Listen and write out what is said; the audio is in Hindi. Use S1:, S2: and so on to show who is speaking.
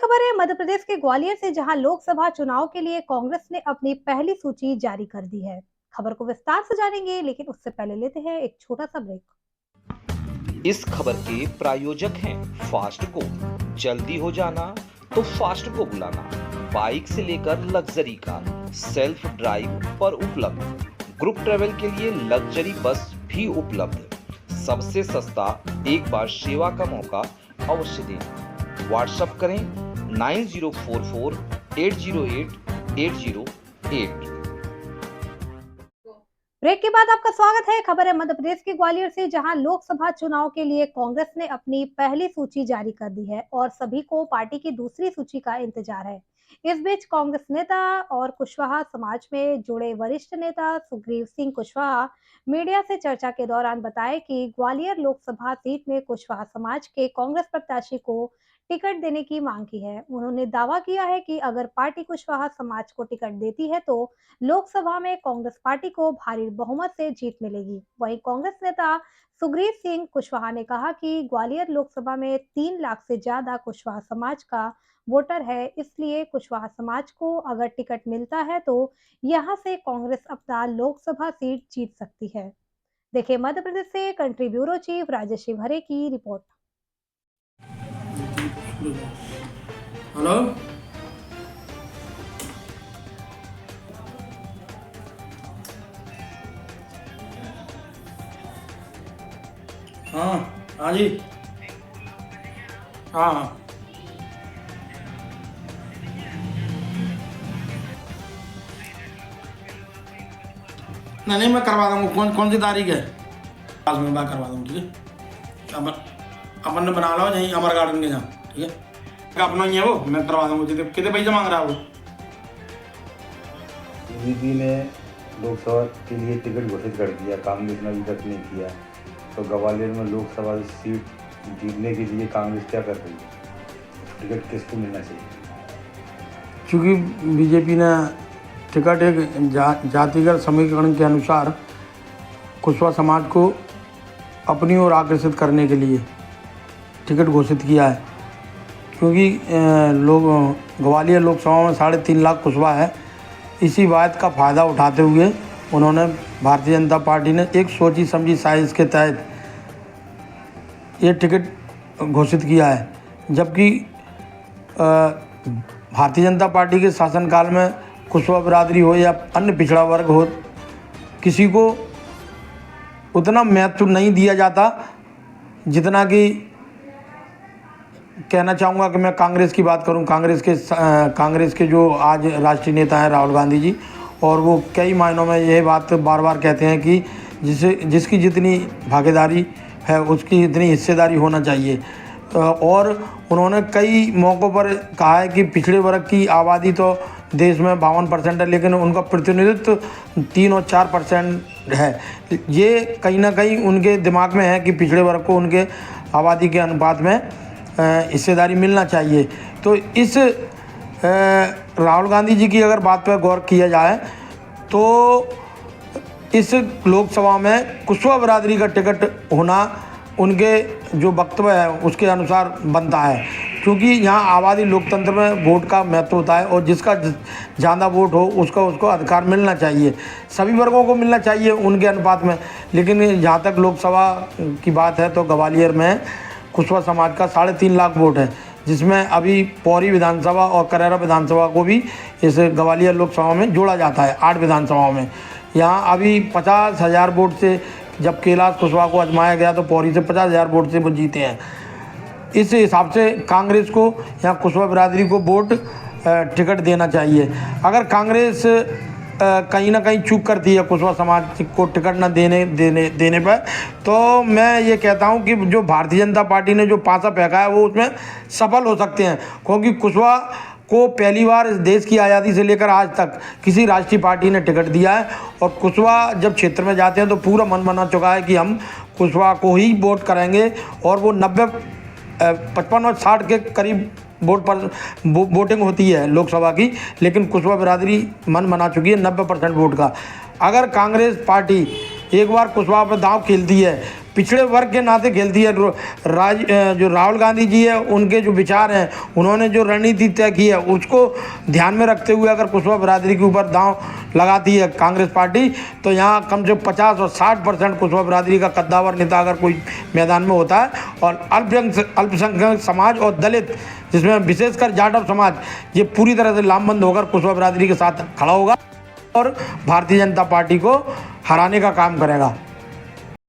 S1: खबर है मध्य प्रदेश के ग्वालियर से, जहां लोकसभा चुनाव के लिए कांग्रेस ने अपनी पहली सूची जारी कर दी है। खबर को विस्तार से जानेंगे, लेकिन उससे पहले लेते हैं एक छोटा सा ब्रेक।
S2: इस खबर के प्रायोजक हैं फास्ट को। जल्दी हो जाना तो फास्ट को बुलाना। बाइक से लेकर लग्जरी कार, सेल्फ ड्राइव पर उपलब्ध। ग्रुप ट्रेवल के लिए लग्जरी बस भी उपलब्ध। सबसे सस्ता एक बार सेवा का मौका अवश्य दें। व्हाट्सएप करें 9044808808।
S1: ब्रेक के बाद आपका स्वागत है। खबर है मध्य प्रदेश के ग्वालियर से, जहां लोकसभा चुनाव के लिए कांग्रेस ने अपनी पहली सूची जारी कर दी है और सभी को पार्टी की दूसरी सूची का इंतजार है। इस बीच कांग्रेस नेता और कुशवाहा समाज में जुड़े वरिष्ठ नेता सुग्रीव सिंह कुशवाहा मीडिया से चर्चा के दौरान बताए कि ग्वालियर लोकसभा सीट में कुशवाहा समाज के कांग्रेस प्रत्याशी को टिकट देने की मांग की है। उन्होंने दावा किया है कि अगर पार्टी कुशवाहा समाज को टिकट देती है तो लोकसभा में कांग्रेस पार्टी को भारी बहुमत से जीत मिलेगी। वहीं कांग्रेस नेता सुग्रीव सिंह कुशवाहा ने कहा कि ग्वालियर लोकसभा में 3 लाख से ज्यादा कुशवाहा समाज का वोटर है, इसलिए कुशवाहा समाज को अगर टिकट मिलता है तो यहां से कांग्रेस अपना लोकसभा सीट जीत सकती है। देखिए मध्य प्रदेश से country bureau chief Rajesh Shivhare की रिपोर्ट।
S3: हेलो, हाँ हाँ जी, हाँ हाँ नहीं, मैं करवा दूँगा। कौन सी तारीख है? आज में मैं करवा दूँगा। ठीक है, अपन ने बना लो यहीं अमर गार्डन के जहाँ। ठीक है, अपना ही है वो, मैं करवा दूँगा। कितने पैसे मांग रहा है वो?
S4: बीजेपी ने लोकसभा के लिए टिकट घोषित कर दिया, कांग्रेस ने अभी तक नहीं किया। तो ग्वालियर में लोकसभा सीट जीतने के लिए कांग्रेस क्या कर रही है? टिकट किसको मिलना चाहिए?
S3: क्योंकि बीजेपी ने टिकट एक जातिगत समीकरण के अनुसार कुशवाहा समाज को अपनी ओर आकर्षित करने के लिए टिकट घोषित किया है। क्योंकि लोग ग्वालियर लोकसभा में 3.5 लाख कुशवाहा है। इसी बात का फ़ायदा उठाते हुए उन्होंने भारतीय जनता पार्टी ने एक सोची समझी साजिश के तहत ये टिकट घोषित किया है। जबकि भारतीय जनता पार्टी के शासनकाल में कुशवाहा बिरादरी हो या अन्य पिछड़ा वर्ग हो, किसी को उतना महत्व नहीं दिया जाता जितना कि कहना चाहूँगा कि मैं कांग्रेस की बात करूँ। कांग्रेस के जो आज राष्ट्रीय नेता हैं राहुल गांधी जी, और वो कई मायनों में यह बात बार बार कहते हैं कि जिसकी जितनी भागीदारी है उसकी इतनी हिस्सेदारी होना चाहिए। और उन्होंने कई मौक़ों पर कहा है कि पिछड़े वर्ग की आबादी तो देश में 52% है, लेकिन उनका प्रतिनिधित्व 3 और 4% है। ये कहीं ना कहीं उनके दिमाग में है कि पिछड़े वर्ग को उनके आबादी के अनुपात में हिस्सेदारी मिलना चाहिए। तो इस राहुल गांधी जी की अगर बात पर गौर किया जाए तो इस लोकसभा में कुशवाहा बिरादरी का टिकट होना उनके जो वक्तव्य है उसके अनुसार बनता है। क्योंकि यहाँ आबादी लोकतंत्र में वोट का महत्व होता है और जिसका ज़्यादा वोट हो उसको अधिकार मिलना चाहिए। सभी वर्गों को मिलना चाहिए उनके अनुपात में। लेकिन जहाँ तक लोकसभा की बात है तो ग्वालियर में कुशवाहा समाज का 3.5 लाख वोट है, जिसमें अभी पौरी विधानसभा और करेरा विधानसभा को भी इस ग्वालियर लोकसभा में जोड़ा जाता है। 8 विधानसभाओं में यहाँ अभी 50,000 वोट से जब कैलाश कुशवाहा को आजमाया गया तो पौरी से 50,000 वोट से वो जीते हैं। इस हिसाब से कांग्रेस को या कुशवाहा बिरादरी को वोट टिकट देना चाहिए। अगर कांग्रेस कहीं ना कहीं चूक करती है कुशवाहा समाज को टिकट न देने पर, तो मैं ये कहता हूँ कि जो भारतीय जनता पार्टी ने जो पासा फेंका है वो उसमें सफल हो सकते हैं। क्योंकि कुशवाहा को पहली बार इस देश की आज़ादी से लेकर आज तक किसी राष्ट्रीय पार्टी ने टिकट दिया है। और कुशवाहा जब क्षेत्र में जाते हैं तो पूरा मन बना चुका है कि हम कुशवाहा को ही वोट करेंगे। और वो 55 और 60 के करीब वोट पर वोटिंग होती है लोकसभा की, लेकिन कुशवाहा बिरादरी मन बना चुकी है 90% वोट का। अगर कांग्रेस पार्टी एक बार कुशवाहा पर दांव खेलती है पिछड़े वर्ग के नाते खेलती है। जो राहुल गांधी जी है, उनके जो विचार हैं, उन्होंने जो रणनीति तय की है, उसको ध्यान में रखते हुए अगर कुशवाहा बिरादरी के ऊपर दांव लगाती है कांग्रेस पार्टी, तो यहाँ कम से 50 और 60% कुशवाहा बिरादरी का कद्दावर नेता अगर कोई मैदान में होता है, और अल्पसंख्यक समाज और दलित, जिसमें विशेषकर जाटव समाज, ये पूरी तरह से लामबंद होकर कुशवाहा बिरादरी के साथ खड़ा होगा और भारतीय जनता पार्टी को हराने का काम करेगा।